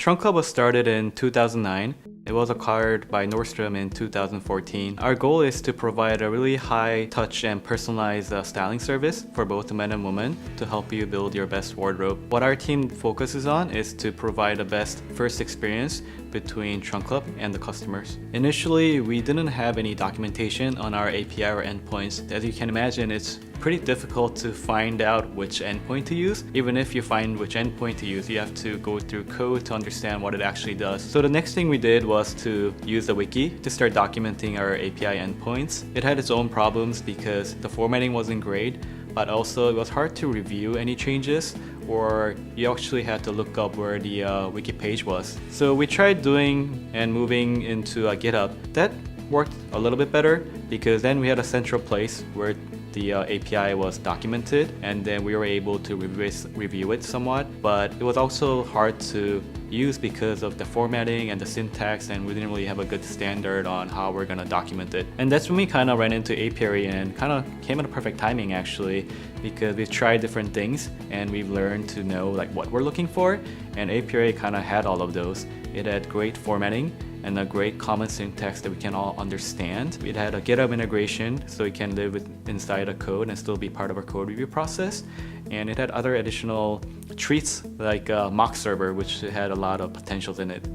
Trunk Club was started in 2009. It was acquired by Nordstrom in 2014. Our goal is to provide a really high touch and personalized styling service for both men and women to help you build your best wardrobe. What our team focuses on is to provide the best first experience between Trunk Club and the customers. Initially, we didn't have any documentation on our API or endpoints. As you can imagine, it's pretty difficult to find out which endpoint to use. Even if you find which endpoint to use, you have to go through code to understand what it actually does. So the next thing we did was to use the wiki to start documenting our API endpoints. It had its own problems because the formatting wasn't great, but also it was hard to review any changes, or you actually had to look up where the wiki page was. So we tried doing and moving into GitHub. That worked a little bit better because then we had a central place where the API was documented, and then we were able to review it somewhat. But it was also hard to use because of the formatting and the syntax, and we didn't really have a good standard on how we're gonna document it. And that's when we kind of ran into Apiary, and kind of came at a perfect timing actually, because we've tried different things and we've learned to know like what we're looking for, and Apiary kind of had all of those. It had great formatting and a great common syntax that we can all understand. It had a GitHub integration, so it can live inside a code and still be part of our code review process. And it had other additional treats like a mock server, which had a lot of potentials in it.